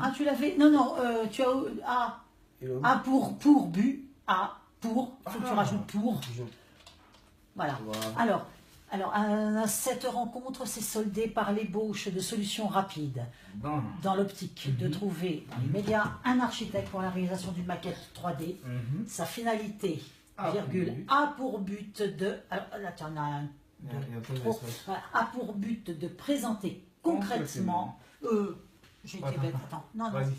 Ah, tu l'avais. Non, non, tu as A pour but. A pour. Faut que tu rajoutes pour. Voilà. Alors, cette rencontre s'est soldée par l'ébauche de solutions rapides dans l'optique de trouver dans l'immédiat un architecte pour la réalisation d'une maquette 3D. Sa finalité, virgule, a pour but de... Alors, là, tu en as un. A pour but de présenter concrètement... J'ai été bête, attends. Non, non. Vas-y,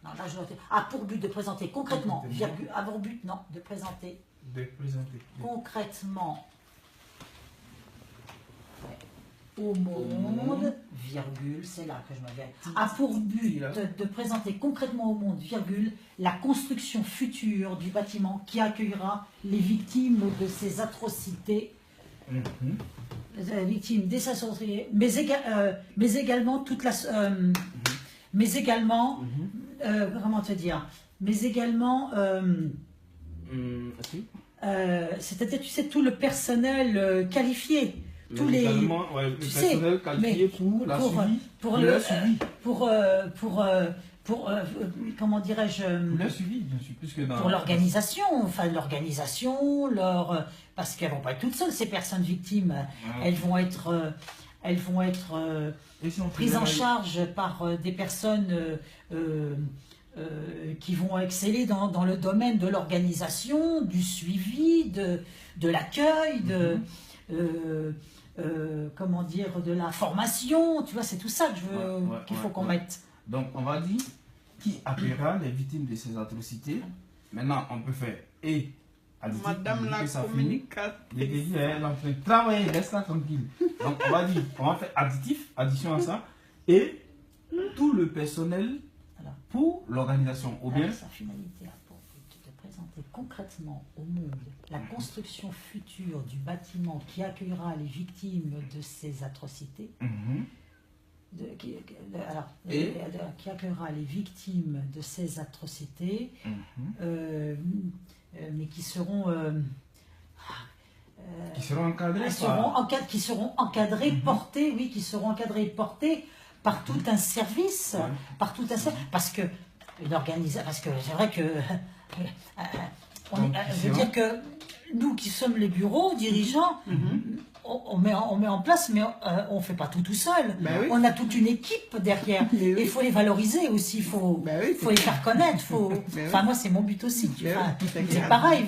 Non, là, je a pour but de présenter concrètement, virgule, a pour but, non, de présenter concrètement au monde, virgule, c'est là que je m'avais. A pour but de présenter concrètement au monde, virgule, la construction future du bâtiment qui accueillera les victimes de ces atrocités. Victimes des atrocités, mais également toute la... mais également... comment te dire, mais également, c'est-à-dire, tu sais, tout le personnel qualifié, tous les, le personnel qualifié pour la suivi, comment dirais-je, pour le suivi, bien sûr, puisque pour l'organisation, enfin l'organisation, parce qu'elles vont pas être toutes seules ces personnes victimes, elles vont être prises en charge par des personnes qui vont exceller dans le domaine de l'organisation, du suivi, de l'accueil, comment dire, de la formation, tu vois, c'est tout ça que je veux qu'il faut qu'on mette. Donc on va dire qui accueillera les victimes de ces atrocités. Maintenant on peut faire et additif, Madame la communicatrice. Elle en fait travailler, laisse-la tranquille. Donc on va dire, on va faire additif, addition à ça, et tout le personnel pour l'organisation. Ou bien sa finalité a pour but de présenter concrètement au monde la construction future du bâtiment qui accueillera les victimes de ces atrocités. Qui accueillera les victimes de ces atrocités, mais qui seront encadrés, qui seront encadrés, portés, oui, qui seront encadrés et portés par tout un service, parce que parce que c'est vrai que je veux dire que nous qui sommes les bureaux dirigeants, on met en place, mais on ne fait pas tout seul. On a toute une équipe derrière. Et il faut les valoriser aussi, il faut les faire connaître. Enfin, moi, c'est mon but aussi. C'est pareil,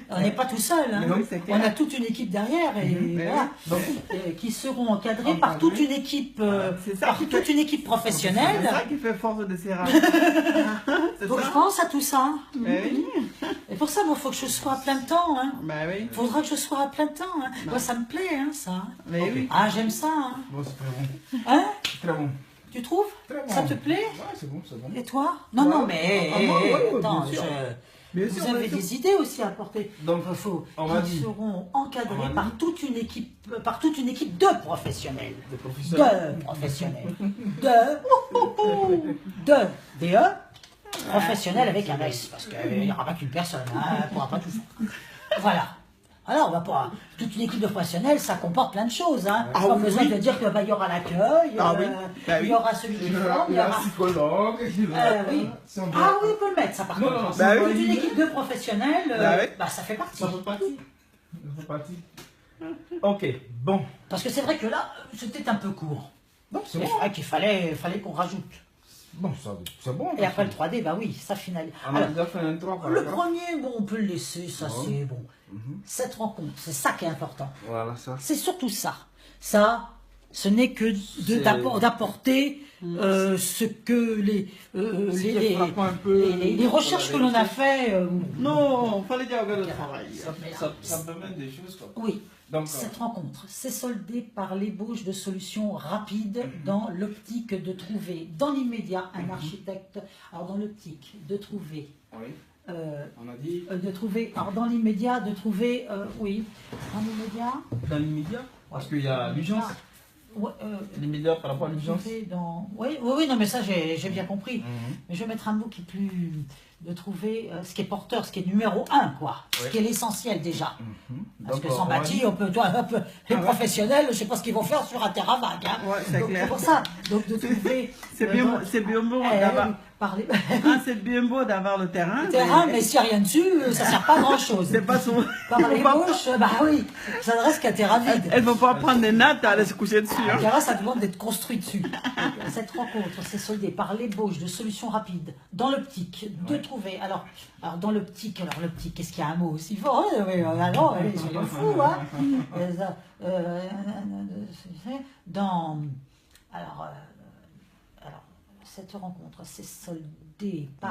on n'est pas tout seul. Hein. On a toute une équipe derrière qui seront encadrés par toute une équipe, professionnelle. C'est ça qui fait force de ces rares. Donc je pense à tout ça. Et pour ça, il faut que je sois à plein temps. Il faudra que je sois à plein temps. Moi, ça me plaît. Ça. Ah, j'aime ça. Bon, c'est très bon. Hein? Très bon. Tu trouves? Ça te plaît? Ouais, c'est bon, c'est bon. Et toi? Non, mais attends, vous avez des idées aussi à apporter. Donc, ils seront encadrés par toute une équipe, de professionnels. De professionnels. Professionnels avec un S, parce qu'il n'y aura pas qu'une personne, elle ne pourra pas tout faire. Voilà. Alors, on va pas. Toute une équipe de professionnels, ça comporte plein de choses. Pas besoin de dire qu'il y aura l'accueil, il y aura celui qui forme, il y aura. Psychologue. Oui. Ah oui, on peut le mettre, ça par contre. Toute une équipe de professionnels, ça fait partie. Ça fait partie. Ok, bon. Parce que c'est vrai que là, c'était un peu court. C'est vrai qu'il fallait qu'on rajoute. Bon, c'est bon. Et après le 3D, bah oui, ça finalise. On a déjà fait un 3 par le premier, bon, on peut le laisser, ça c'est bon. Cette rencontre, c'est ça qui est important. Voilà, ça. C'est surtout ça. Ça, ce n'est que d'apporter ce que les recherches que l'on a fait. Non, il fallait dire le travail. Ça me permet des choses quoi. Oui. Donc, cette rencontre s'est soldée par l'ébauche de solutions rapides dans l'optique de trouver dans l'immédiat un architecte. Alors dans l'optique de trouver. Oui. On a dit. De trouver. Alors dans l'immédiat, oui. Dans l'immédiat. Dans l'immédiat. Parce qu'il y a l'urgence. Ouais, l'immédiat par rapport à l'urgence. Oui, oui, non, mais ça, j'ai bien compris. Mais je vais mettre un mot qui est plus... de trouver ce qui est porteur, ce qui est numéro 1, quoi. Ce qui est l'essentiel, déjà. Parce que sans bâti, on peut... les professionnels, je ne sais pas ce qu'ils vont faire sur un terrain vague. Hein. Ouais, c'est clair. C'est pour ça. Donc, de trouver... c'est bien beau d'avoir... c'est bien beau d'avoir le terrain. Le terrain, mais s'il n'y a rien dessus, ça ne sert pas à grand-chose. C'est pas son... Par les bouches, bah oui, ça ne reste qu'un terrain vide. Elles ne vont pas prendre des nattes et aller se coucher dessus. Un terrain, ça demande d'être construit dessus. Cette rencontre s'est soldée par l'ébauche de solutions rapides, dans l'optique, de trouver... Alors dans l'optique, qu'est-ce qu'il y a un mot aussi fort? Alors, soyons fous, hein. Alors, cette rencontre s'est soldée par